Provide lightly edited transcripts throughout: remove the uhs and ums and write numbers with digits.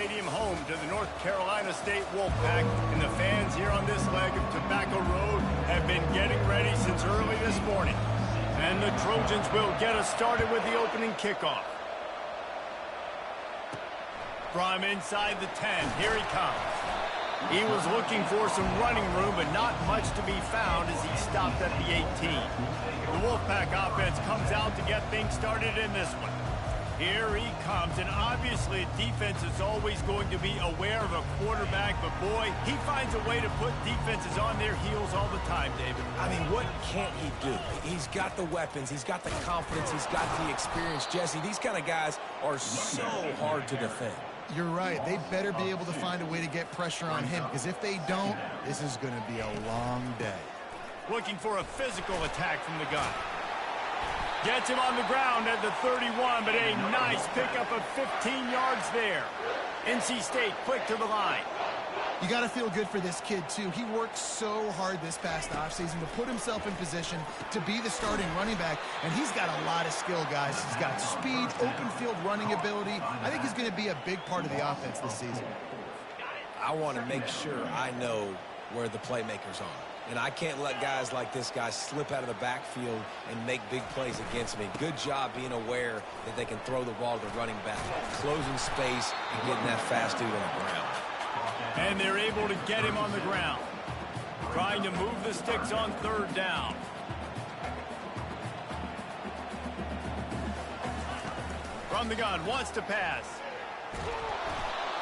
Stadium, home to the North Carolina State Wolfpack, and the fans here on this leg of Tobacco Road have been getting ready since early this morning. And the Trojans will get us started with the opening kickoff. From inside the 10, here he comes. He was looking for some running room, but not much to be found as he stopped at the 18. The Wolfpack offense comes out to get things started in this one. Here he comes, and obviously defense is always going to be aware of a quarterback, but boy, he finds a way to put defenses on their heels all the time, David. I mean, what can't he do? He's got the weapons, he's got the confidence, he's got the experience. Jesse, these kind of guys are so hard to defend. You're right. They better be able to find a way to get pressure on him, because if they don't, this is going to be a long day. Looking for a physical attack from the gun. Gets him on the ground at the 31, but a nice pickup of 15 yards there. NC State quick to the line. You got to feel good for this kid, too. He worked so hard this past offseason to put himself in position to be the starting running back, and he's got a lot of skill, guys. He's got speed, open field running ability. I think he's going to be a big part of the offense this season. I want to make sure I know where the playmakers are. And I can't let guys like this guy slip out of the backfield and make big plays against me. Good job being aware that they can throw the ball to the running back, closing space and getting that fast dude on the ground. And they're able to get him on the ground. Trying to move the sticks on third down. From the gun, wants to pass.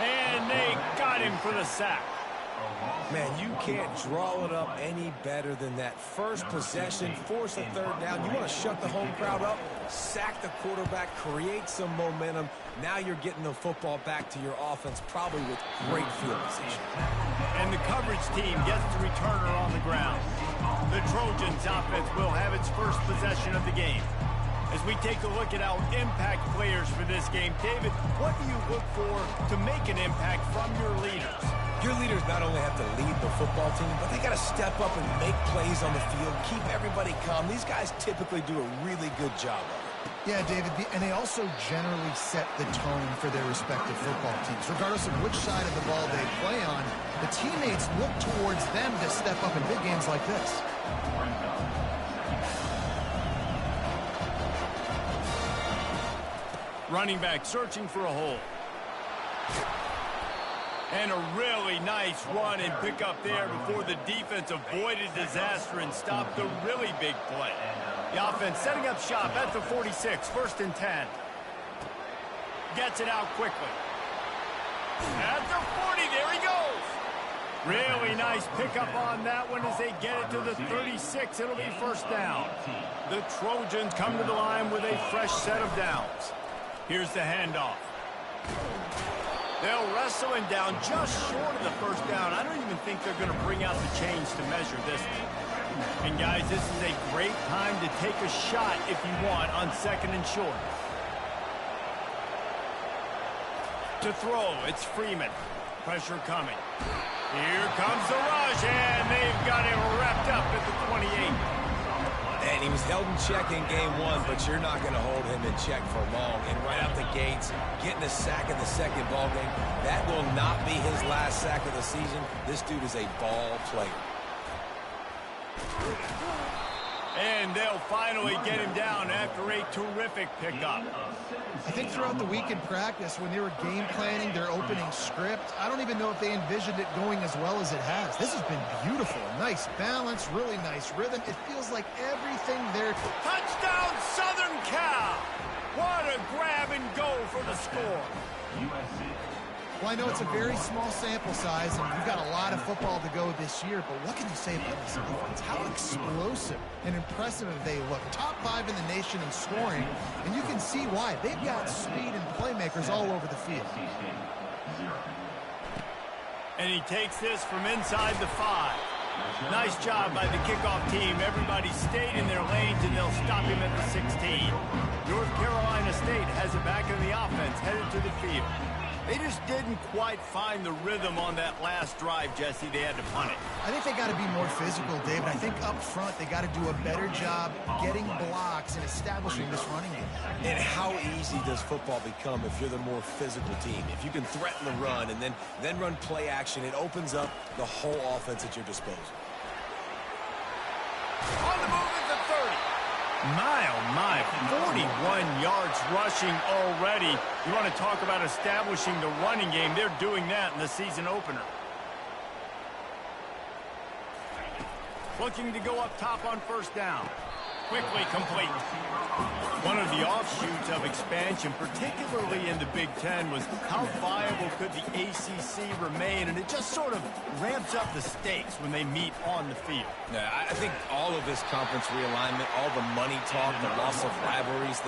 And they got him for the sack. Man, you can't draw it up any better than that. First possession, force a third down. You want to shut the home crowd up, sack the quarterback, create some momentum. Now you're getting the football back to your offense, probably with great field position. And the coverage team gets the returner on the ground. The Trojans offense will have its first possession of the game. As we take a look at our impact players for this game, David, what do you look for to make an impact from your leaders? Your leaders not only have to lead the football team, but they got to step up and make plays on the field, keep everybody calm. These guys typically do a really good job of it. Yeah, David, and they also generally set the tone for their respective football teams. Regardless of which side of the ball they play on, the teammates look towards them to step up in big games like this. Running back searching for a hole. And a really nice run and pick up there before the defense avoided disaster and stopped the really big play. The offense setting up shop at the 46, 1st and 10. Gets it out quickly. At the 40, there he goes. Really nice pickup on that one as they get it to the 36. It'll be 1st down. The Trojans come to the line with a fresh set of downs. Here's the handoff. They'll wrestle him down just short of the 1st down. I don't even think they're going to bring out the chains to measure this one. And guys, this is a great time to take a shot if you want on 2nd and short. To throw, it's Freeman. Pressure coming. Here comes the rush, and they've got him wrapped up at the 28. And he was held in check in game 1, but you're not going to hold him in check for long. And right out the gates, getting a sack in the 2nd ball game, that will not be his last sack of the season. This dude is a ball player. And they'll finally get him down after a terrific pickup. I think throughout the week in practice, when they were game planning their opening script, I don't even know if they envisioned it going as well as it has. This has been beautiful. Nice balance, really nice rhythm. It feels like everything there. Touchdown, Southern Cal! What a grab and go for the score. Well, I know it's a very small sample size, and we've got a lot of football to go this year, but what can you say about this offense? How explosive and impressive they look. Top 5 in the nation in scoring, and you can see why. They've got speed and playmakers all over the field. And he takes this from inside the 5. Nice job by the kickoff team. Everybody stayed in their lanes, and they'll stop him at the 16. North Carolina State has it back in the offense, headed to the field. They just didn't quite find the rhythm on that last drive, Jesse. They had to punt it. I think they got to be more physical, David. I think up front they got to do a better job getting blocks and establishing this running game. And how easy does football become if you're the more physical team? If you can threaten the run and then run play action, it opens up the whole offense at your disposal. On the move at the 30. My, oh my, 41 yards rushing already. You want to talk about establishing the running game. They're doing that in the season opener. Looking to go up top on first down. Quickly complete. One of the offshoots of expansion, particularly in the Big Ten, was how viable could the ACC remain, and it just sort of ramps up the stakes when they meet on the field. Yeah, I think all of this conference realignment, all the money talk, the loss of rivalries,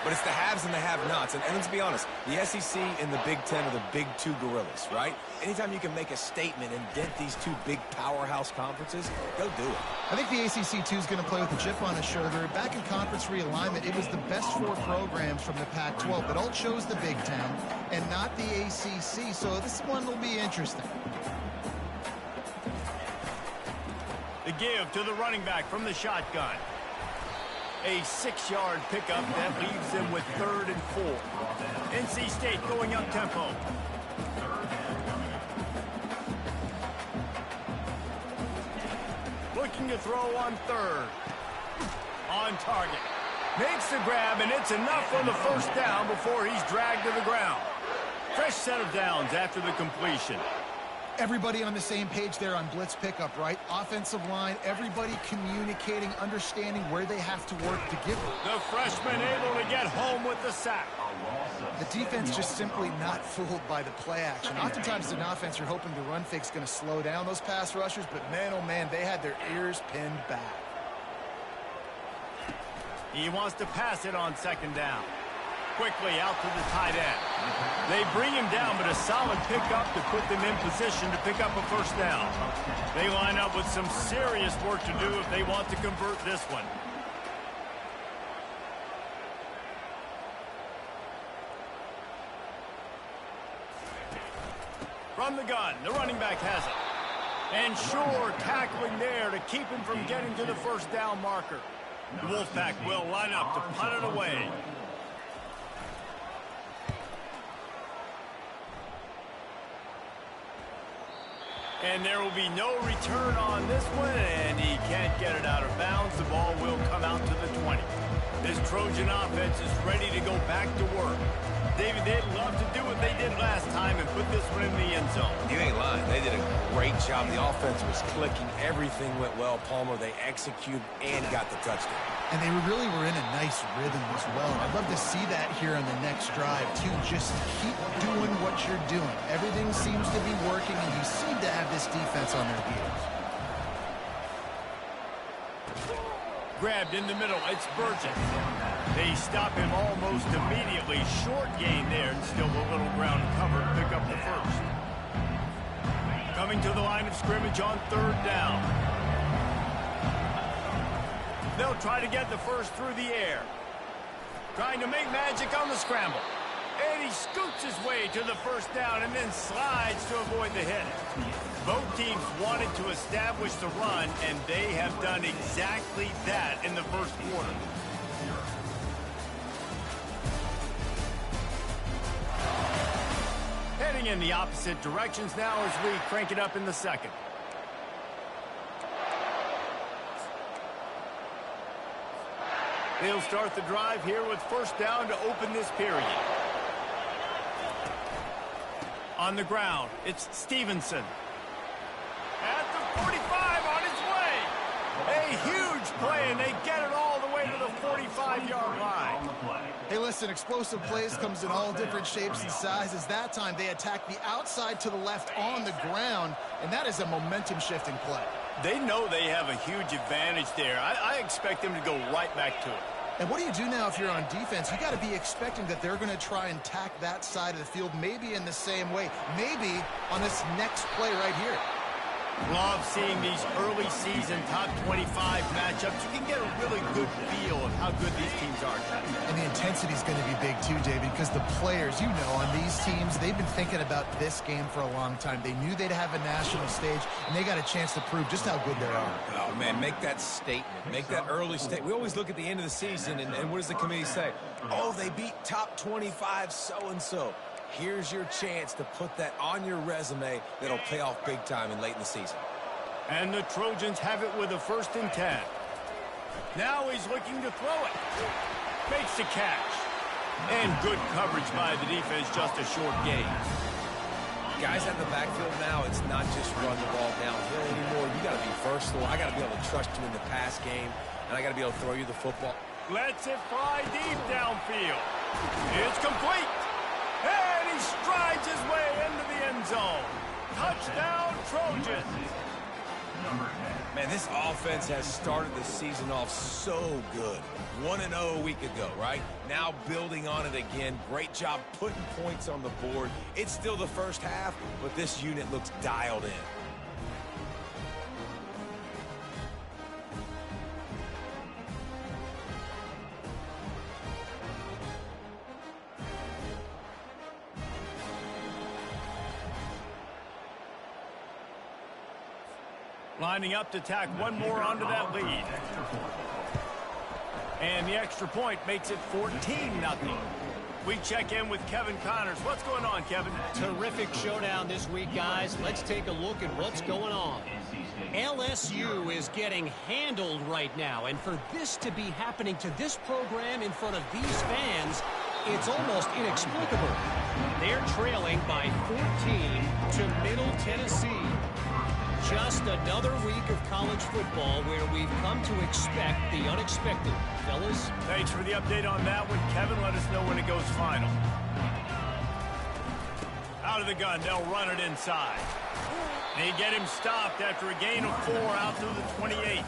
but it's the haves and the have-nots. And let's be honest, the SEC and the Big Ten are the big two gorillas, right? Anytime you can make a statement and dent these two big powerhouse conferences, go do it. I think the ACC, too, is going to play with a chip on his shoulder. Back in conference realignment, it was the best 4 programs from the Pac-12 that all chose the Big Ten and not the ACC, so this one will be interesting. The give to the running back from the shotgun. A 6-yard pickup that leaves them with 3rd and 4. NC State going up tempo. Looking to throw on 3rd. On target. Makes the grab, and it's enough for the first down before he's dragged to the ground. Fresh set of downs after the completion. Everybody on the same page there on blitz pickup, right? Offensive line, everybody communicating, understanding where they have to work to get it. The freshman able to get home with the sack. The defense just simply not fooled by the play action. Oftentimes, as an offense, you're hoping the run fake's going to slow down those pass rushers, but man, oh man, they had their ears pinned back. He wants to pass it on 2nd down. Quickly out to the tight end. They bring him down, but a solid pickup to put them in position to pick up a first down. They line up with some serious work to do if they want to convert this one. From the gun, the running back has it. And sure, tackling there to keep him from getting to the first down marker. The Wolfpack will line up to punt it away. And there will be no return on this one, and he can't get it out of bounds. The ball will come out to the 20. This Trojan offense is ready to go back to work. David, they'd love to do what they did last time and put this one in the end zone. You ain't lying. They did a great job. The offense was clicking. Everything went well. Palmer, they executed and got the touchdown. And they really were in a nice rhythm as well. I'd love to see that here on the next drive, too. Just keep doing what you're doing. Everything seems to be working, and you seem to have this defense on their heels. Grabbed in the middle. It's Burgess. They stop him almost immediately. Short gain there, and still a little ground cover to pick up the first. Coming to the line of scrimmage on 3rd down. They'll try to get the first through the air. Trying to make magic on the scramble. And he scoots his way to the first down and then slides to avoid the hit. Both teams wanted to establish the run, and they have done exactly that in the first quarter. Heading in the opposite directions now as we crank it up in the second. They'll start the drive here with first down to open this period. On the ground, it's Stevenson. At the 45 on his way. A huge play, and they get it all the way to the 45-yard line. Hey, listen, explosive plays comes in all different shapes and sizes. That time, they attack the outside to the left on the ground, and that is a momentum-shifting play. They know they have a huge advantage there. I expect them to go right back to it. And what do you do now if you're on defense? You got to be expecting that they're going to try and tack that side of the field, maybe in the same way, maybe on this next play right here. Love seeing these early season top 25 matchups. You can get a really good feel of how good these teams are. And the intensity is going to be big too, David, because the players, you know, on these teams, they've been thinking about this game for a long time. They knew they'd have a national stage, and they got a chance to prove just how good they are. Oh, man, make that statement. Make that early statement. We always look at the end of the season, and what does the committee say? Oh, they beat top 25 so-and-so. Here's your chance to put that on your resume that'll pay off big time and late in the season. And the Trojans have it with a 1st and 10. Now he's looking to throw it. Makes the catch. And good coverage by the defense, just a short gain. Guys at the backfield now, it's not just run the ball downhill anymore. You got to be versatile. I got to be able to trust you in the pass game, and I got to be able to throw you the football. Lets it fly deep downfield. It's complete. And he strides his way into the end zone. Touchdown, Trojans. Man, this offense has started the season off so good. 1-0 a week ago, right? Now building on it again. Great job putting points on the board. It's still the first half, but this unit looks dialed in. Lining up to tack one more onto that lead. And the extra point makes it 14-0. We check in with Kevin Connors. What's going on, Kevin? Terrific showdown this week, guys. Let's take a look at what's going on. LSU is getting handled right now, and for this to be happening to this program in front of these fans, it's almost inexplicable. They're trailing by 14 to Middle Tennessee. Just another week of college football where we've come to expect the unexpected. Fellas? Thanks for the update on that one, Kevin. Let us know when it goes final. Out of the gun, they'll run it inside. They get him stopped after a gain of 4 out through the 28.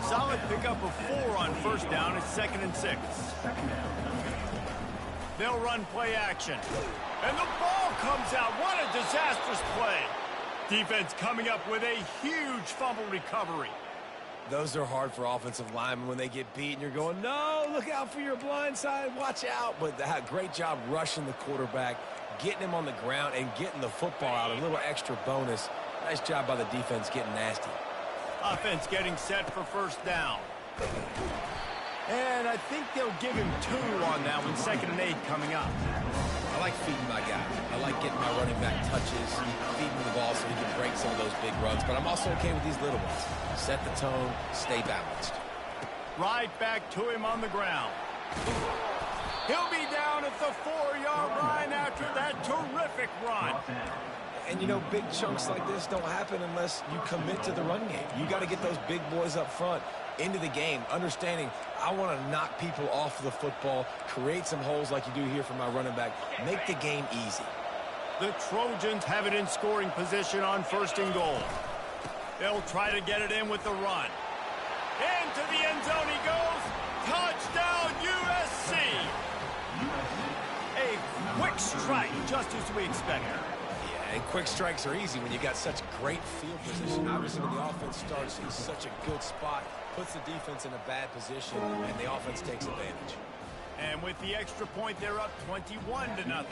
Solid pickup of 4 on 1st down. It's 2nd and 6. They'll run play action. And the ball comes out. What a disastrous play. Defense coming up with a huge fumble recovery. Those are hard for offensive linemen when they get beat and you're going, no, look out for your blind side, watch out. But great job rushing the quarterback, getting him on the ground, and getting the football out. A little extra bonus. Nice job by the defense getting nasty. Offense getting set for 1st down. And I think they'll give him 2 on that one. 2nd and 8 coming up. I like feeding my guy. I like getting my running back touches, feeding him the ball so he can break some of those big runs. But I'm also okay with these little ones. Set the tone, stay balanced. Right back to him on the ground. He'll be down at the 4-yard line after that terrific run. And, you know, big chunks like this don't happen unless you commit to the run game. You got to get those big boys up front into the game, understanding I want to knock people off the football, create some holes like you do here for my running back, make the game easy. The Trojans have it in scoring position on 1st and goal. They'll try to get it in with the run. Into the end zone he goes. Touchdown, USC. A quick strike, just as we expected. And quick strikes are easy when you got such great field position. Obviously, when the offense starts in such a good spot, puts the defense in a bad position, and the offense takes advantage. And with the extra point, they're up 21-0.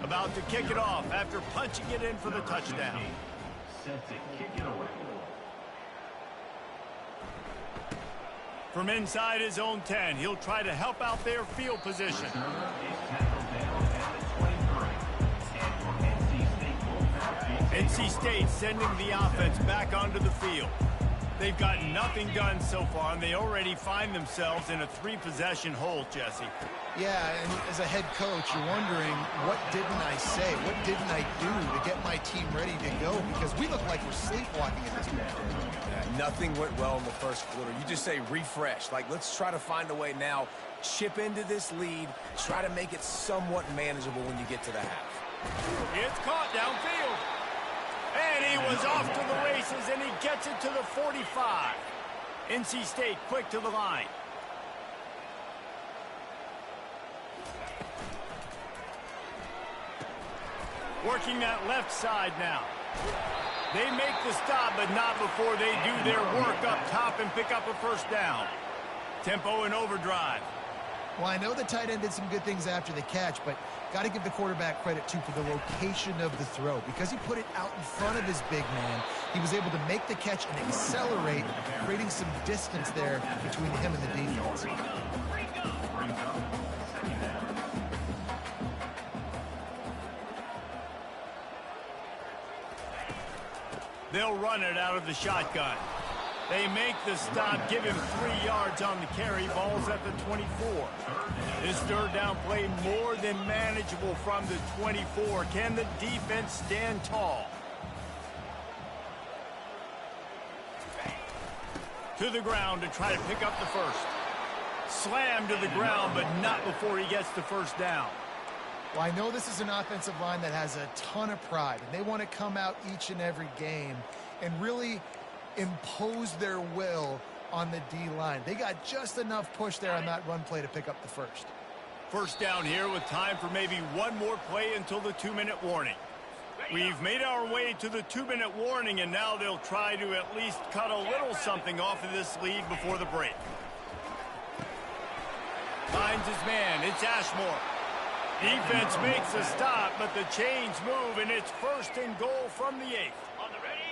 About to kick it off after punching it in for the touchdown. From inside his own 10, he'll try to help out their field position. NC State sending the offense back onto the field. They've got nothing done so far, and they already find themselves in a 3-possession hole, Jesse. Yeah, and as a head coach, you're wondering, what didn't I say? What didn't I do to get my team ready to go? Because we look like we're sleepwalking at this point. Yeah, nothing went well in the first quarter. You just say refresh. Like, let's try to find a way now, chip into this lead, try to make it somewhat manageable when you get to the half. It's caught downfield. And he was off to the races, and he gets it to the 45. NC State quick to the line. Working that left side now. They make the stop, but not before they do their work up top and pick up a first down. Tempo and overdrive. Well, I know the tight end did some good things after the catch, but got to give the quarterback credit, too, for the location of the throw. Because he put it out in front of his big man, he was able to make the catch and accelerate, creating some distance there between him and the defense. They'll run it out of the shotgun. They make the stop, give him 3 yards on the carry. Ball's at the 24. This third down play more than manageable from the 24. Can the defense stand tall? To the ground to try to pick up the first. Slam to the ground, but not before he gets the first down. Well, I know this is an offensive line that has a ton of pride, and they want to come out each and every game and really impose their will on the D-line. They got just enough push there on that run play to pick up the first. First down here with time for maybe one more play until the 2-minute warning. We've made our way to the 2-minute warning, and now they'll try to at least cut a little something off of this lead before the break. Finds his man. It's Ashmore. Defense makes a stop, but the chains move, and it's first and goal from the 8th.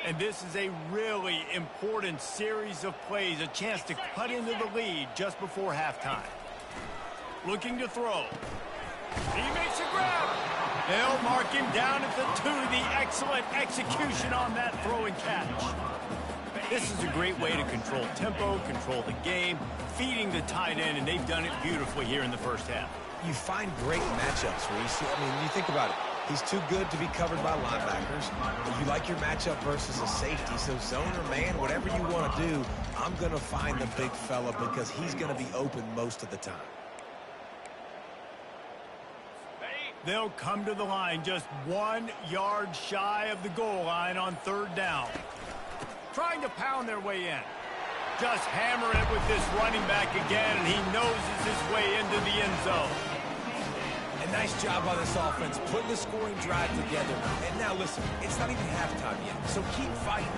And this is a really important series of plays, a chance to cut into the lead just before halftime. Looking to throw. He makes a grab. They'll mark him down at the 2. The excellent execution on that throw and catch. This is a great way to control tempo, control the game, feeding the tight end, and they've done it beautifully here in the first half. You find great matchups where you see, I mean, you think about it. He's too good to be covered by linebackers. You like your matchup versus a safety. So zone or man, whatever you want to do, I'm going to find the big fella because he's going to be open most of the time. They'll come to the line just 1 yard shy of the goal line on third down. Trying to pound their way in. Just hammer it with this running back again, and he noses his way into the end zone. A nice job by this offense, putting the scoring drive together. And now, listen, it's not even halftime yet, so keep fighting.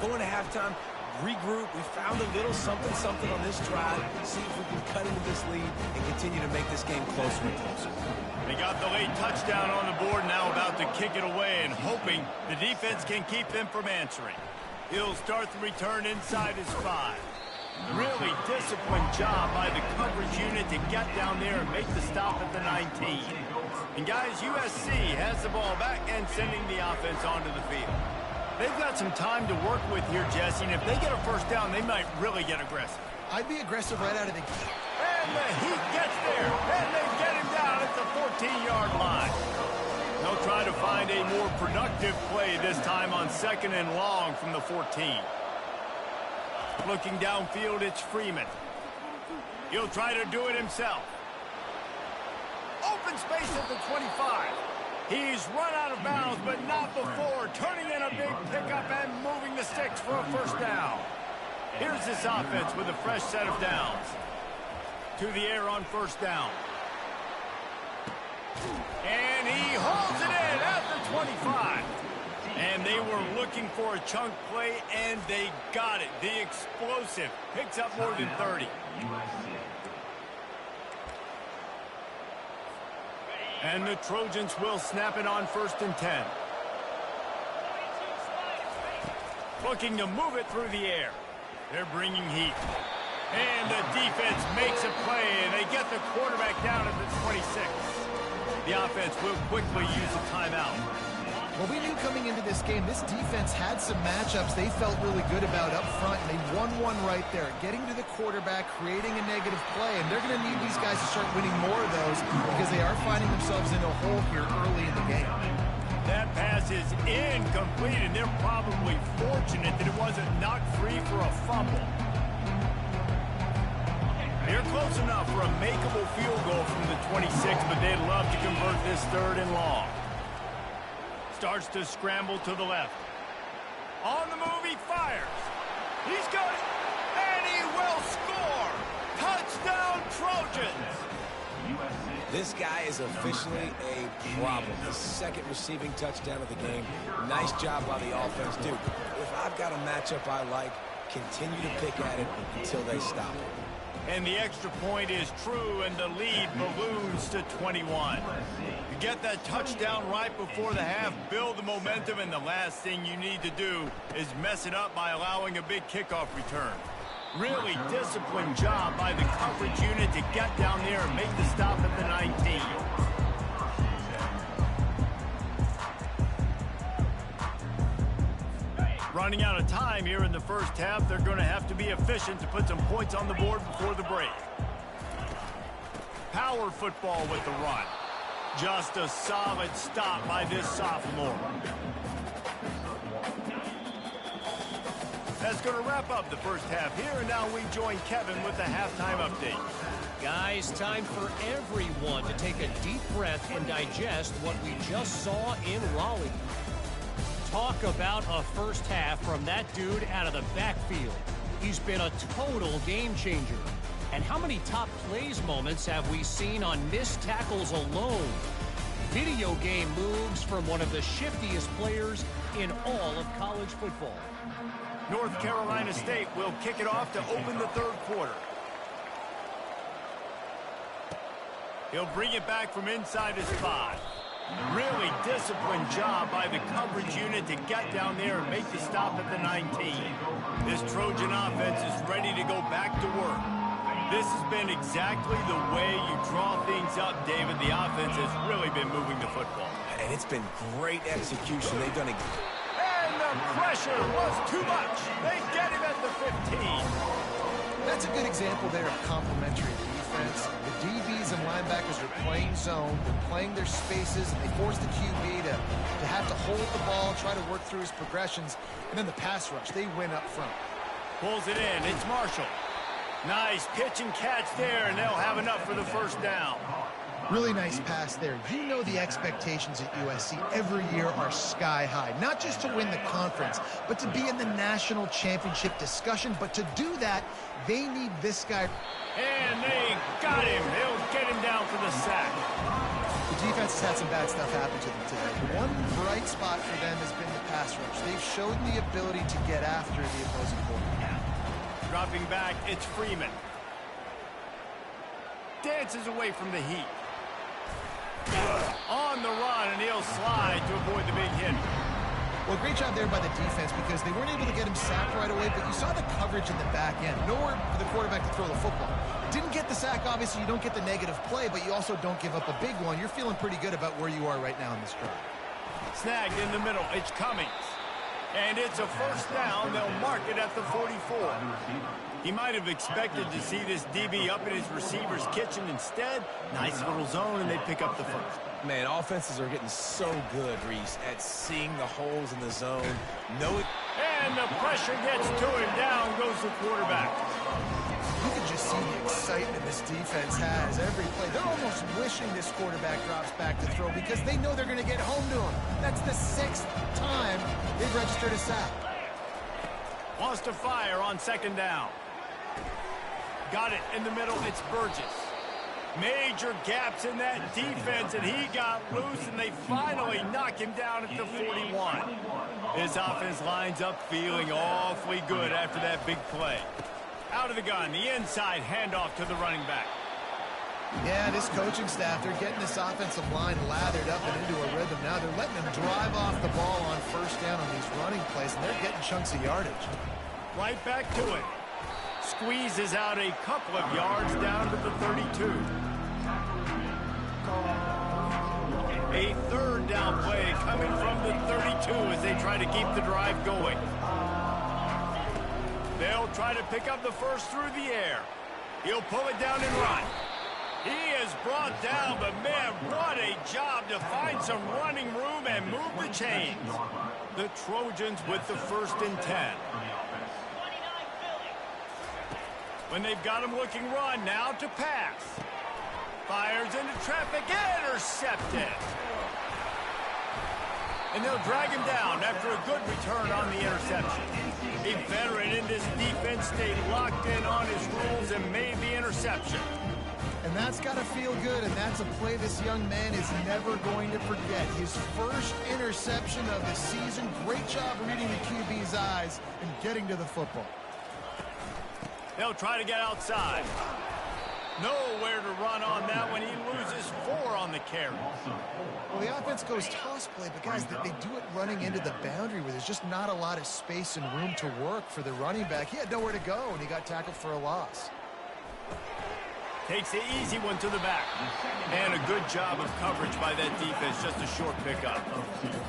Going to halftime, regroup. We found a little something on this drive. See if we can cut into this lead and continue to make this game closer and closer. They got the late touchdown on the board, now about to kick it away and hoping the defense can keep them from answering. He'll start the return inside his 5. Really disciplined job by the coverage unit to get down there and make the stop at the 19. And guys, USC has the ball back and sending the offense onto the field. They've got some time to work with here, Jesse, and if they get a first down, they might really get aggressive. I'd be aggressive right out of the gate. And the Heat gets there, and they get him down at the 14-yard line. They'll try to find a more productive play this time on 2nd and long from the 14. Looking downfield, it's Freeman. He'll try to do it himself. Open space at the 25. He's run out of bounds, but not before. Turning in a big pickup and moving the sticks for a first down. Here's this offense with a fresh set of downs. To the air on first down. And he holds it in at the 25. And they were looking for a chunk play, and they got it. The explosive picks up more than 30. And the Trojans will snap it on 1st and 10. Looking to move it through the air. They're bringing heat. And the defense makes a play, and they get the quarterback down at the 26. The offense will quickly use a timeout. Well, we knew coming into this game, this defense had some matchups they felt really good about up front, and they won one right there, getting to the quarterback, creating a negative play, and they're going to need these guys to start winning more of those because they are finding themselves in a hole here early in the game. That pass is incomplete, and they're probably fortunate that it wasn't knocked free for a fumble. They're close enough for a makeable field goal from the 26, but they'd love to convert this 3rd and long. Starts to scramble to the left. On the move, he fires. He's got it, and he will score. Touchdown, Trojans. This guy is officially a problem. His second receiving touchdown of the game. Nice job by the offense. Dude, if I've got a matchup I like, continue to pick at it until they stop it. And the extra point is true, and the lead balloons to 21. You get that touchdown right before the half, build the momentum, and the last thing you need to do is mess it up by allowing a big kickoff return. Really disciplined job by the coverage unit to get down there and make the stop at the 19. Running out of time here in the first half, they're going to have to be efficient to put some points on the board before the break. Power football with the run. Just a solid stop by this sophomore. That's going to wrap up the first half here, and now we join Kevin with the halftime update. Guys, time for everyone to take a deep breath and digest what we just saw in Raleigh. Talk about a first half from that dude out of the backfield. He's been a total game changer. And how many top plays moments have we seen on missed tackles alone? Video game moves from one of the shiftiest players in all of college football. North Carolina State will kick it off to open the third quarter. He'll bring it back from inside his 5. Really disciplined job by the coverage unit to get down there and make the stop at the 19. This Trojan offense is ready to go back to work. This has been exactly the way you draw things up, David. The offense has really been moving the football. And it's been great execution. They've done it. And the pressure was too much. They get him at the 15. That's a good example there of complementary defense. The DBs and linebackers are playing zone. They're playing their spaces, and they force the QB to have to hold the ball, try to work through his progressions. And then the pass rush, they win up front. Pulls it in. It's Marshall. Nice pitch and catch there, and they'll have enough for the first down. Really nice pass there. You know the expectations at USC every year are sky high. Not just to win the conference, but to be in the national championship discussion. But to do that, they need this guy. And they got him. They'll get him down for the sack. The defense has had some bad stuff happen to them today. One bright spot for them has been the pass rush. They've shown the ability to get after the opposing quarterback. Dropping back, it's Freeman. Dances away from the heat. On the run, and he'll slide to avoid the big hit. Well, great job there by the defense because they weren't able to get him sacked right away, but you saw the coverage in the back end. Nowhere for the quarterback to throw the football. Didn't get the sack, obviously. You don't get the negative play, but you also don't give up a big one. You're feeling pretty good about where you are right now in this drive. Snagged in the middle. It's Cummings. And it's a first down. They'll mark it at the 44. He might have expected to see this DB up in his receiver's kitchen. Instead, nice little zone, and they pick up the first. Man, offenses are getting so good, Reese, at seeing the holes in the zone. And the pressure gets to him. Down goes the quarterback. You can just see the excitement this defense has every play. They're almost wishing this quarterback drops back to throw because they know they're going to get home to him. That's the 6th time they've registered a sack. Wants to fire on second down. Got it in the middle. It's Burgess. Major gaps in that defense, and he got loose, and they finally knock him down at the 41. His offense lines up feeling awfully good after that big play. Out of the gun, the inside handoff to the running back. Yeah, this coaching staff, they're getting this offensive line lathered up and into a rhythm now. They're letting them drive off the ball on first down on these running plays, and they're getting chunks of yardage. Right back to it. Squeezes out a couple of yards down to the 32. A third down play coming from the 32 as they try to keep the drive going. They'll try to pick up the first through the air. He'll pull it down and run. He is brought down, but man, what a job to find some running room and move the chains. The Trojans with the 1st and 10. When they've got him looking run, now to pass. Fires into traffic, intercepted. And they'll drag him down after a good return on the interception. A veteran in this defense stayed locked in on his rules and made the interception. And that's got to feel good, and that's a play this young man is never going to forget. His first interception of the season. Great job reading the QB's eyes and getting to the football. They'll try to get outside. Nowhere to run on that one. He loses 4 on the carry. Well, the offense goes toss play, but guys, they do it running into the boundary where there's just not a lot of space and room to work for the running back. He had nowhere to go, and he got tackled for a loss. Takes the easy one to the back. And a good job of coverage by that defense, just a short pickup.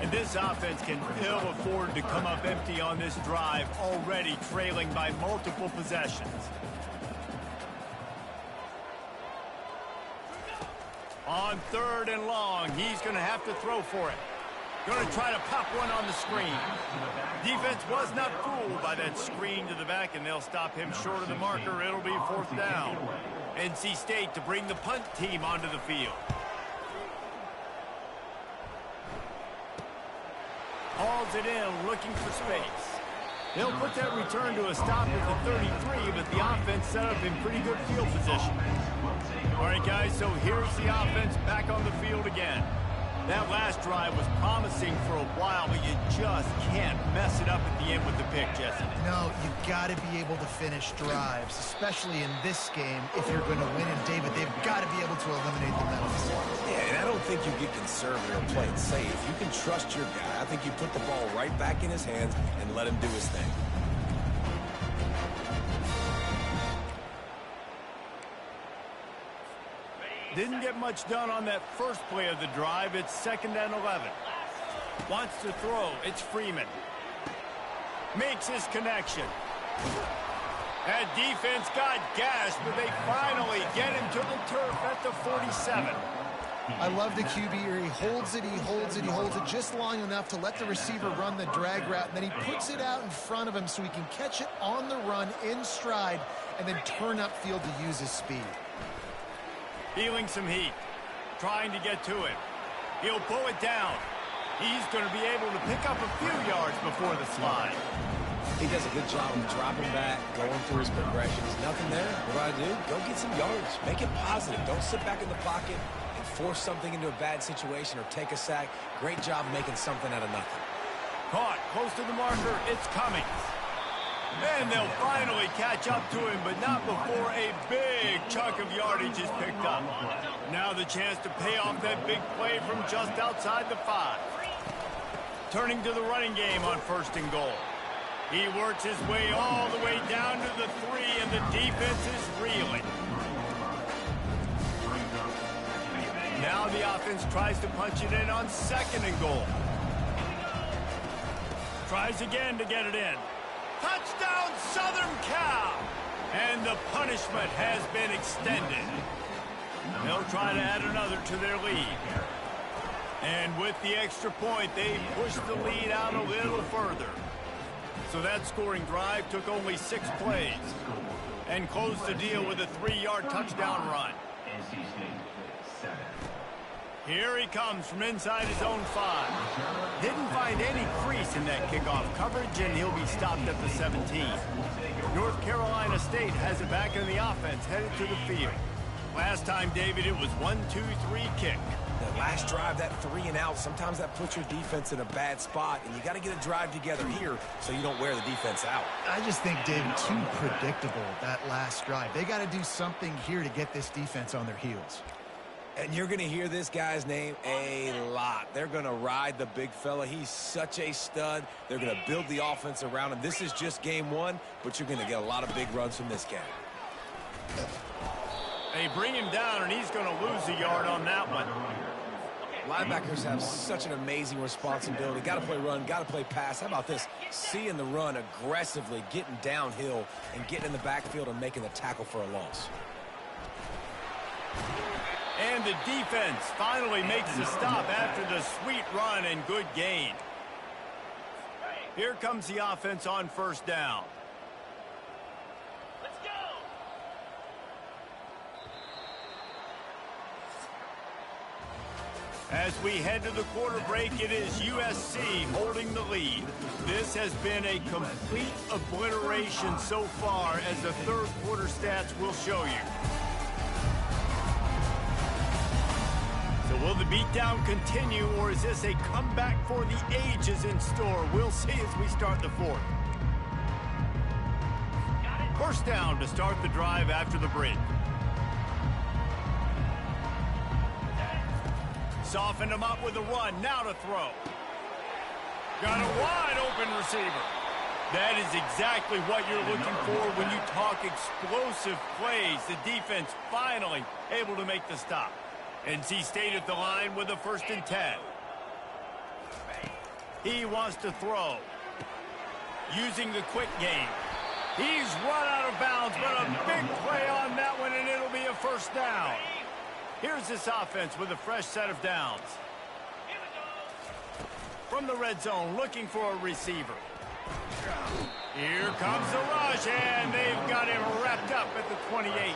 And this offense can ill afford to come up empty on this drive, already trailing by multiple possessions. On 3rd and long, he's going to have to throw for it. Going to try to pop one on the screen. Defense was not fooled by that screen to the back, and they'll stop him short of the marker. It'll be 4th down. NC State to bring the punt team onto the field. Hauls it in, looking for space. They'll put that return to a stop at the 33, but the offense set up in pretty good field position. All right, guys, so here's the offense back on the field again. That last drive was promising for a while, but you just can't mess it up at the end with the pick, Jesse. No, you've got to be able to finish drives, especially in this game. If you're going to win, and David, they've got to be able to eliminate the penalties. Yeah, and I don't think you get conservative or play it safe. You can trust your guy. I think you put the ball right back in his hands and let him do his thing. Didn't get much done on that first play of the drive. It's 2nd and 11. Wants to throw. It's Freeman. Makes his connection. That defense got gashed, but they finally get him to the turf at the 47. I love the QB here. He holds it, he holds it, he holds it just long enough to let the receiver run the drag route, and then he puts it out in front of him so he can catch it on the run in stride and then turn upfield to use his speed. Feeling some heat. Trying to get to it. He'll pull it down. He's going to be able to pick up a few yards before the slide. He does a good job of dropping back, going through his progressions. Nothing there. What do? Go get some yards. Make it positive. Don't sit back in the pocket and force something into a bad situation or take a sack. Great job making something out of nothing. Caught close to the marker. It's coming. And they'll finally catch up to him, but not before a big chunk of yardage is picked up. Now the chance to pay off that big play from just outside the 5. Turning to the running game on 1st and goal. He works his way all the way down to the 3, and the defense is reeling. Now the offense tries to punch it in on 2nd and goal. Tries again to get it in. Touchdown, Southern Cal! And the punishment has been extended. They'll try to add another to their lead. And with the extra point, they push the lead out a little further. So that scoring drive took only 6 plays and closed the deal with a 3-yard touchdown run. Here he comes from inside his own 5. Didn't find any crease in that kickoff coverage, and he'll be stopped at the 17. North Carolina State has it back in the offense, headed to the field. Last time, David, it was 1-2-3 kick. That last drive, that 3 and out, sometimes that puts your defense in a bad spot, and you got to get a drive together here so you don't wear the defense out. I just think, David, too predictable, that last drive. They got to do something here to get this defense on their heels. And you're going to hear this guy's name a lot. They're going to ride the big fella. He's such a stud. They're going to build the offense around him. This is just game 1, but you're going to get a lot of big runs from this guy. They bring him down, and he's going to lose a yard on that one. Linebackers have such an amazing responsibility. Got to play run, got to play pass. How about this? Seeing the run aggressively, getting downhill, and getting in the backfield and making the tackle for a loss. And the defense finally makes the stop after the sweet run and good gain. Here comes the offense on 1st down. Let's go! As we head to the quarter break, it is USC holding the lead. This has been a complete obliteration so far, as the 3rd quarter stats will show you. Will the beatdown continue, or is this a comeback for the ages in store? We'll see as we start the fourth. First down to start the drive after the break. Softened him up with a run. Now to throw. Got a wide open receiver. That is exactly what you're looking for when you talk explosive plays. The defense finally able to make the stop. NC State at the line with a 1st and 10. He wants to throw. Using the quick game. He's run out of bounds, but a big play on that one, and it'll be a 1st down. Here's this offense with a fresh set of downs. From the red zone, looking for a receiver. Here comes the rush, and they've got him wrapped up at the 28.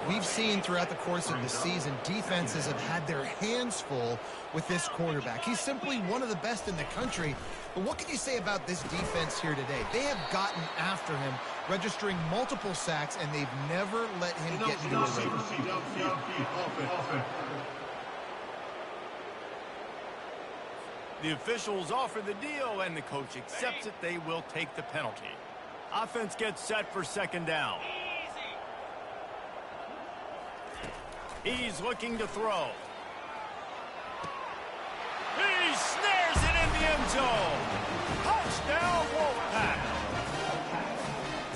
We've seen throughout the course of the season, defenses have had their hands full with this quarterback. He's simply one of the best in the country. But what can you say about this defense here today? They have gotten after him, registering multiple sacks, and they've never let him get into a rhythm. The officials offer the deal, and the coach accepts it. They will take the penalty. Offense gets set for 2nd down. He's looking to throw. He snares it in the end zone. Touchdown, Wolfpack.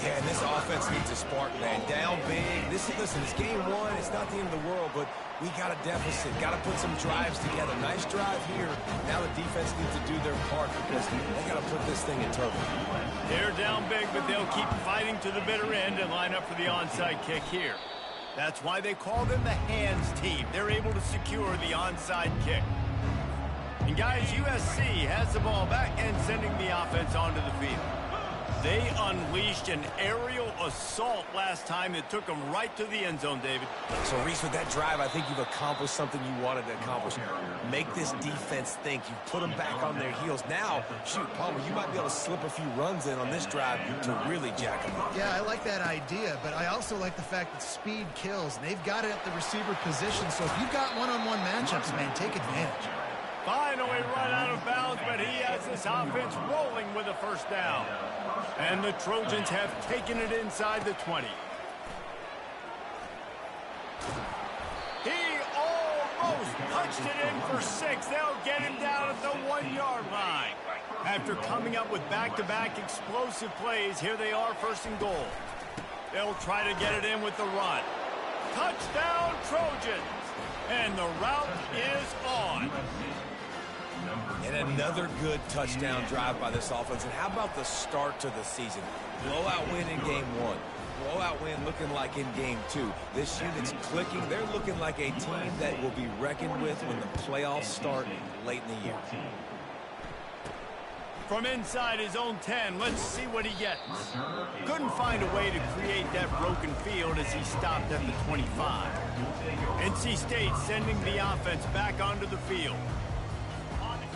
Yeah, and this offense needs a spark, man. Down big. Listen, it's game 1. It's not the end of the world, but we got a deficit. Got to put some drives together. Nice drive here. Now the defense needs to do their part because they got to put this thing in turbo. They're down big, but they'll keep fighting to the bitter end and line up for the onside kick here. That's why they call them the hands team. They're able to secure the onside kick. And guys, USC has the ball back and sending the offense onto the field. They unleashed an aerial assault last time that took them right to the end zone, David. So, Reese, with that drive, I think you've accomplished something you wanted to accomplish. Make this defense think. You put them back on their heels. Now, shoot, Palmer, you might be able to slip a few runs in on this drive to really jack them up. Yeah, I like that idea, but I also like the fact that speed kills, and they've got it at the receiver position. So if you've got one-on-one matchups, man, take advantage. Finally run out of bounds, but he has this offense rolling with a 1st down. And the Trojans have taken it inside the 20. He almost punched it in for 6. They'll get him down at the 1-yard line. After coming up with back-to-back explosive plays, here they are 1st and goal. They'll try to get it in with the run. Touchdown, Trojans! And the route is on. And another good touchdown drive by this offense. And how about the start to the season? Blowout win in game 1. Blowout win looking like in game 2. This unit's clicking. They're looking like a team that will be reckoned with when the playoffs start late in the year. From inside his own 10, let's see what he gets. Couldn't find a way to create that broken field as he stopped at the 25. NC State sending the offense back onto the field.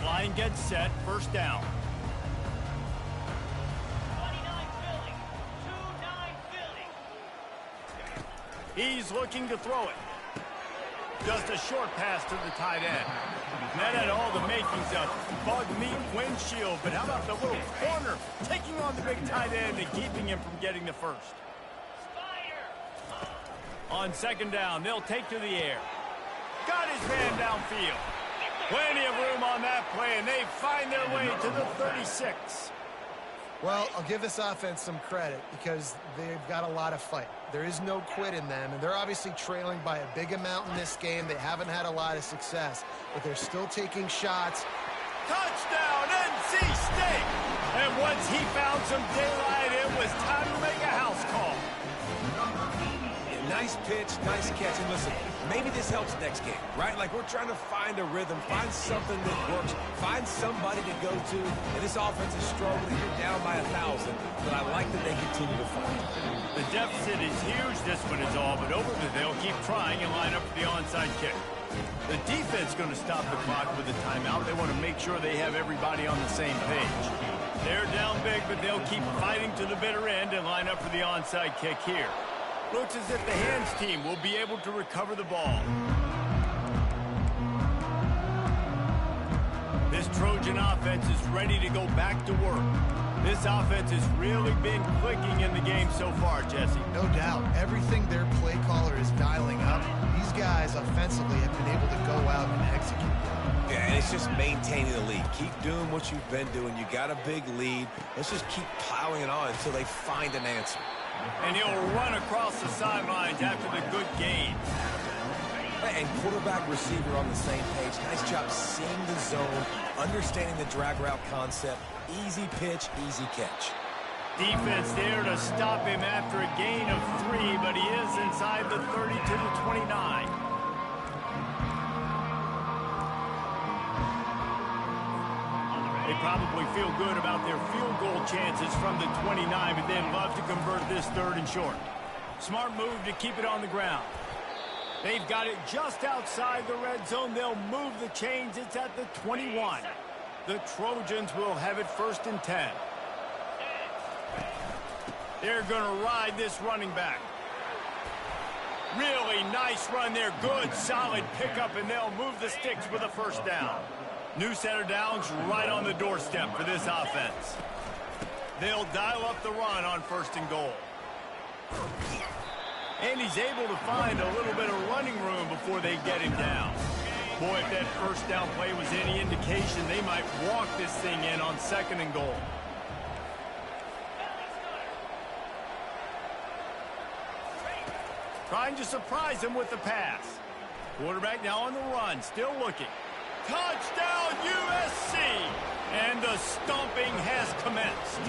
Line gets set, 1st down. 29 Philly. 2-9 Philly. He's looking to throw it. Just a short pass to the tight end. That had all the makings of bug meat windshield, but how about the little corner taking on the big tight end and keeping him from getting the 1st? On 2nd down, they'll take to the air. Got his man downfield. Plenty of room on that play, and they find their way to the 36. Well, I'll give this offense some credit because they've got a lot of fight. There is no quit in them, and they're obviously trailing by a big amount in this game. They haven't had a lot of success, but they're still taking shots. Touchdown, NC State! And once he found some daylight, it was time to make a house call. Nice pitch, nice catch. And listen, maybe this helps next game, right? Like we're trying to find a rhythm, find something that works, find somebody to go to. And this offense is struggling. You're down by 1,000, but I like that they continue to fight. The deficit is huge. This one is all but over, but they'll keep trying and line up for the onside kick. The defense going to stop the clock with a timeout. They want to make sure they have everybody on the same page. They're down big, but they'll keep fighting to the bitter end and line up for the onside kick here. Looks as if the hands team will be able to recover the ball. Trojan offense is ready to go back to work. This offense has really been clicking in the game so far, Jesse. No doubt. Everything their play caller is dialing up, these guys offensively have been able to go out and execute. Yeah, and it's just maintaining the lead. Keep doing what you've been doing. You got a big lead. Let's just keep plowing it on until they find an answer. And he'll run across the sidelines after the good gain. And quarterback, receiver on the same page. Nice job seeing the zone, understanding the drag route concept. Easy pitch, easy catch. Defense there to stop him after a gain of 3, but he is inside the 30 to the 29. They probably feel good about their field goal chances from the 29, but they'd love to convert this 3rd and short. Smart move to keep it on the ground. They've got it just outside the red zone. They'll move the chains. It's at the 21. The Trojans will have it 1st and 10. They're going to ride this running back. Really nice run there. Good, solid pickup, and they'll move the sticks with a 1st down. New set of downs right on the doorstep for this offense. They'll dial up the run on 1st and goal. And he's able to find a little bit of running room before they get him down. Boy, if that 1st down play was any indication, they might walk this thing in on 2nd and goal. Trying to surprise him with the pass. Quarterback now on the run, still looking. Touchdown, USC! And the stomping has commenced.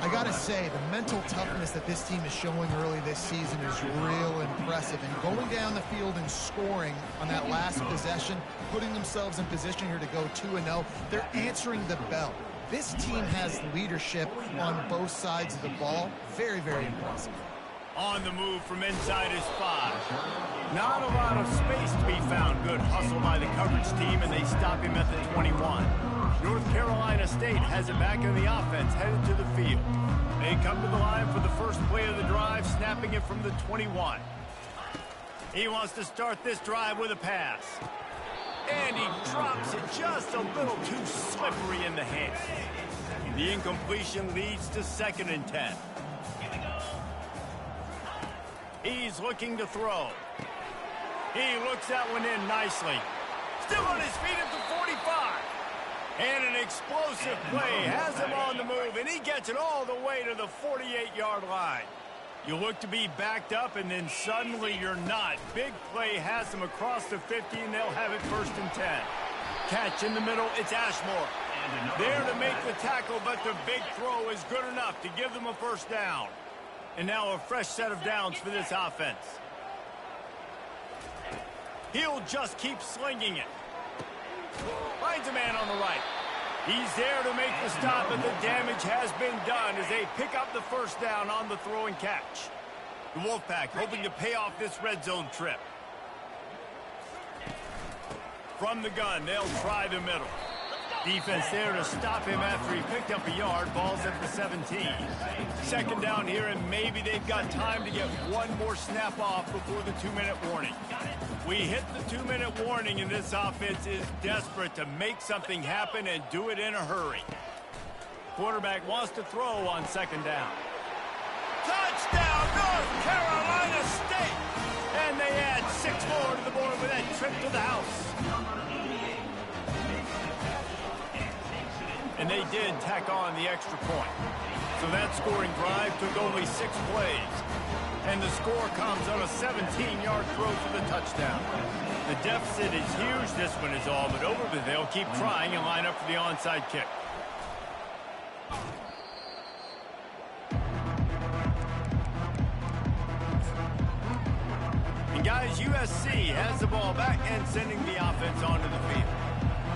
I gotta say, the mental toughness that this team is showing early this season is real impressive. And going down the field and scoring on that last possession, putting themselves in position here to go 2-0, they're answering the bell. This team has leadership on both sides of the ball. Very, very impressive. On the move from inside his 5. Not a lot of space to be found. Good hustle by the coverage team, and they stop him at the 21. North Carolina State has it back in the offense, headed to the field. They come to the line for the first play of the drive, snapping it from the 21. He wants to start this drive with a pass. And he drops it just a little too slippery in the hand. The incompletion leads to 2nd and 10. He's looking to throw. He looks that one in nicely. Still on his feet at the 45. And an explosive play has him on the move, and he gets it all the way to the 48-yard line. You look to be backed up, and then suddenly you're not. Big play has him across the 50, and they'll have it 1st and 10. Catch in the middle, it's Ashmore. There to make the tackle, but the big throw is good enough to give them a 1st down. And now a fresh set of downs for this offense. He'll just keep slinging it. Finds a man on the right. He's there to make the stop, and the damage has been done as they pick up the 1st down on the throw and catch. The Wolfpack hoping to pay off this red zone trip. From the gun, they'll try the middle. Defense there to stop him after he picked up a yard. Ball's at the 17. 2nd down here, and maybe they've got time to get one more snap off before the 2-minute warning. We hit the 2-minute warning, and this offense is desperate to make something happen and do it in a hurry. Quarterback wants to throw on 2nd down. Touchdown, North Carolina State! And they add 6 more to the board with that trip to the house. And they did tack on the extra point. So that scoring drive took only 6 plays. And the score comes on a 17-yard throw for the touchdown. The deficit is huge. This one is all but over, but they'll keep trying and line up for the onside kick. And guys, USC has the ball back and sending the offense onto the field.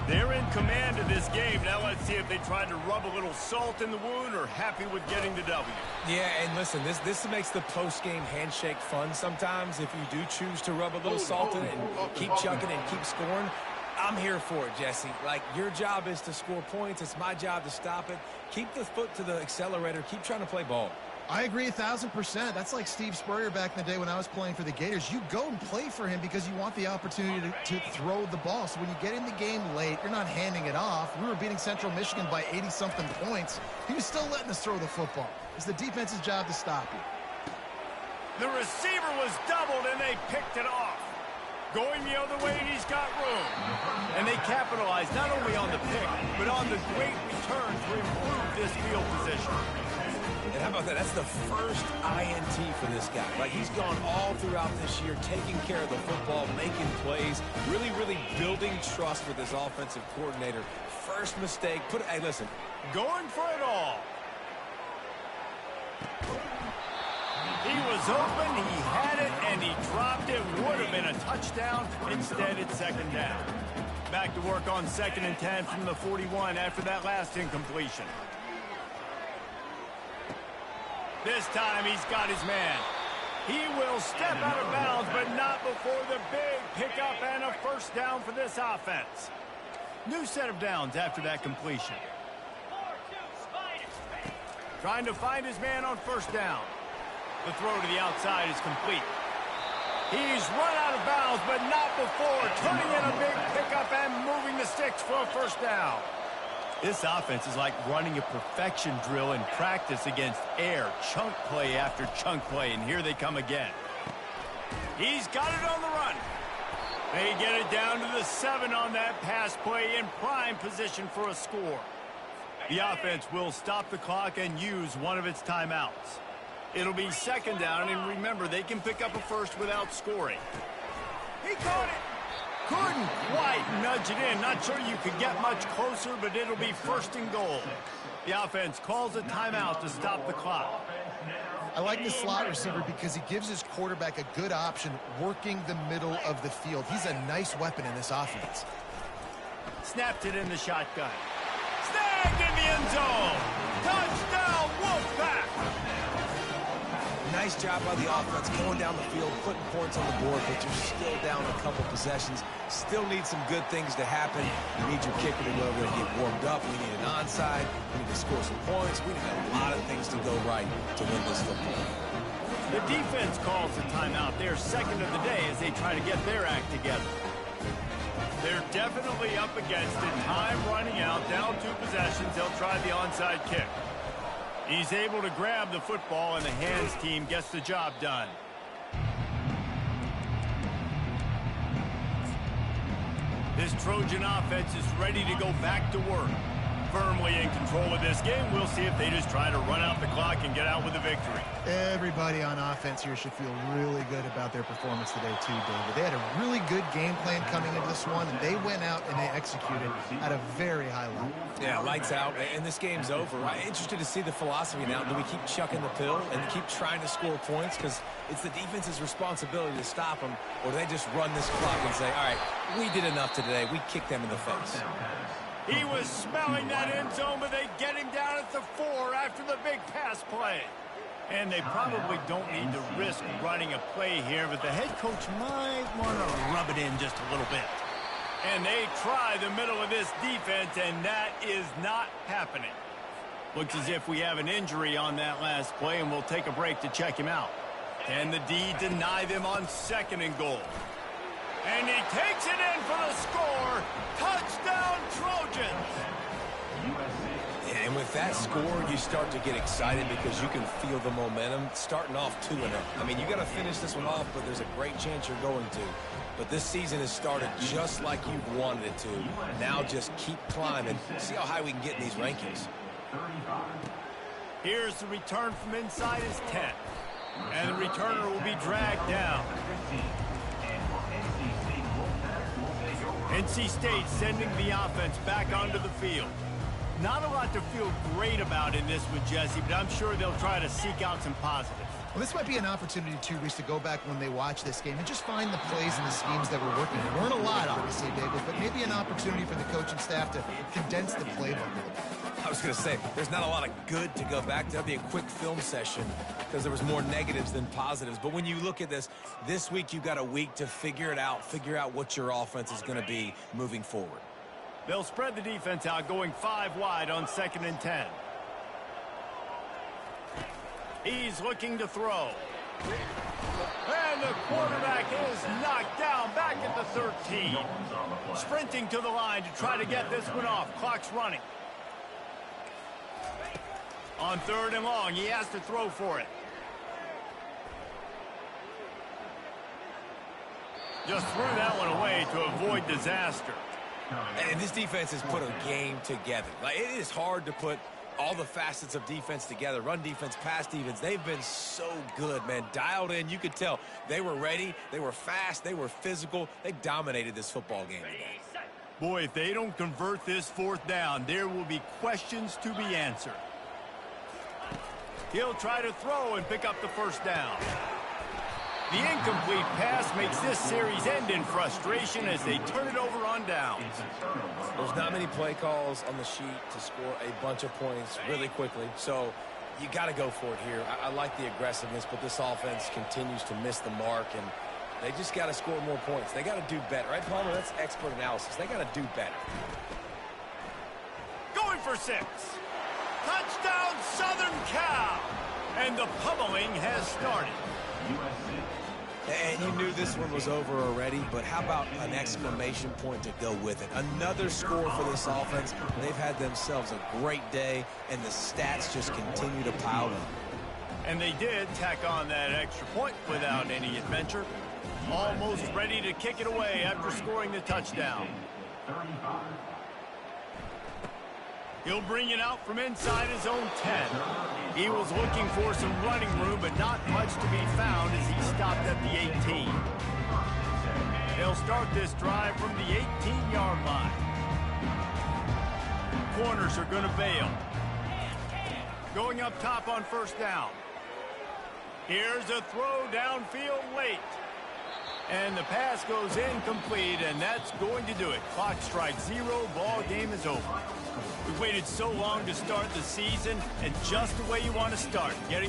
They're in command of this game. Now let's see if they try to rub a little salt in the wound or happy with getting the W. Yeah, and listen, this makes the post-game handshake fun sometimes. If you do choose to rub a little salt in it and keep chucking and keep scoring, I'm here for it, Jesse. Like, your job is to score points. It's my job to stop it. Keep the foot to the accelerator. Keep trying to play ball. I agree 1,000%. That's like Steve Spurrier back in the day when I was playing for the Gators. You go and play for him because you want the opportunity to throw the ball. So when you get in the game late, you're not handing it off. We were beating Central Michigan by 80-something points. He was still letting us throw the football. It's the defense's job to stop you. The receiver was doubled, and they picked it off. Going the other way, and he's got room. And they capitalized not only on the pick, but on the great return to improve this field position. And how about that? That's the first INT for this guy. Like, he's gone all throughout this year, taking care of the football, making plays, really, really building trust with his offensive coordinator. First mistake. Hey, listen. Going for it all. He was open, he had it, and he dropped it. Would have been a touchdown. Instead, it's second down. Back to work on 2nd and 10 from the 41 after that last incompletion. This time, he's got his man. He will step out of bounds, but not before the big pickup and a first down for this offense. New set of downs after that completion. Trying to find his man on first down. The throw to the outside is complete. He's run out of bounds, but not before turning in a big pickup and moving the sticks for a first down. This offense is like running a perfection drill in practice against air, chunk play after chunk play, and here they come again. He's got it on the run. They get it down to the 7 on that pass play in prime position for a score. The offense will stop the clock and use one of its timeouts. It'll be second down, and remember, they can pick up a first without scoring. He caught it. Couldn't quite nudge it in. Not sure you could get much closer, but it'll be first and goal. The offense calls a timeout to stop the clock. I like the slot receiver because he gives his quarterback a good option working the middle of the field. He's a nice weapon in this offense. Snapped it in the shotgun. Snagged in the end zone. Touchdown, Wolfpack. Nice job by the offense going down the field, putting points on the board, but you're still down a couple possessions. Still need some good things to happen. You need your kicker to go over and get warmed up. We need an onside. We need to score some points. We need a lot of things to go right to win this football. The defense calls the timeout. They're second of the day as they try to get their act together. They're definitely up against it. Time running out. Down 2 possessions. They'll try the onside kick. He's able to grab the football, and the hands team gets the job done. This Trojan offense is ready to go back to work. Firmly in control of this game. We'll see if they just try to run out the clock and get out with a victory. Everybody on offense here should feel really good about their performance today too, David. They had a really good game plan coming into this one, and they went out and they executed at a very high level. Yeah, lights out, and this game's over. I'm interested to see the philosophy now. Do we keep chucking the pill and keep trying to score points? Because it's the defense's responsibility to stop them, or do they just run this clock and say, all right, we did enough today. We kicked them in the face. He was smelling that end zone, but they get him down at the 4 after the big pass play. And they probably don't need to risk running a play here, but the head coach might want to rub it in just a little bit. And they try the middle of this defense, and that is not happening. Looks as if we have an injury on that last play, and we'll take a break to check him out. Can the D deny them on 2nd and goal? And he takes it in for the score. Touchdown, Trojans. And with that score, you start to get excited because you can feel the momentum starting off 2-0. I mean, you got to finish this one off, but there's a great chance you're going to. But this season has started just like you've wanted it to. Now just keep climbing. See how high we can get in these rankings. Here's the return from inside his 10. And the returner will be dragged down. NC State sending the offense back onto the field. Not a lot to feel great about in this one, Jesse, but I'm sure they'll try to seek out some positives. Well, this might be an opportunity, too, Reese, to go back when they watch this game and just find the plays and the schemes that were working. There weren't a lot, obviously, David, but maybe an opportunity for the coaching staff to condense the playbook a little bit. I was going to say, there's not a lot of good to go back. There'll be a quick film session because there was more negatives than positives. But when you look at this week you've got a week to figure it out, figure out what your offense is going to be moving forward. They'll spread the defense out, going 5 wide on 2nd and 10. He's looking to throw. And the quarterback is knocked down back at the 13. Sprinting to the line to try to get this one off. Clock's running. On 3rd and long, he has to throw for it. Just threw that one away to avoid disaster. And this defense has put a game together. Like, it is hard to put all the facets of defense together. Run defense, pass defense. They've been so good, man. Dialed in. You could tell they were ready. They were fast. They were physical. They dominated this football game today. Boy, if they don't convert this 4th down, there will be questions to be answered. He'll try to throw and pick up the 1st down. The incomplete pass makes this series end in frustration as they turn it over on downs. There's not many play calls on the sheet to score a bunch of points really quickly, so you got to go for it here. I like the aggressiveness, but this offense continues to miss the mark, and they just got to score more points. They got to do better. Right, Palmer? That's expert analysis. They got to do better. Going for 6. Touchdown, Southern Cal. And the pummeling has started. And you knew this one was over already, but how about an exclamation point to go with it? Another score for this offense. They've had themselves a great day, and the stats just continue to pile up. And they did tack on that extra point without any adventure. Almost ready to kick it away after scoring the touchdown. He'll bring it out from inside his own 10. He was looking for some running room, but not much to be found as he stopped at the 18. They'll start this drive from the 18-yard line. Corners are going to bail. Going up top on 1st down. Here's a throw downfield late. And the pass goes incomplete, and that's going to do it. Clock strikes 0. Ball game is over. We've waited so long to start the season, and just the way you want to start, getting that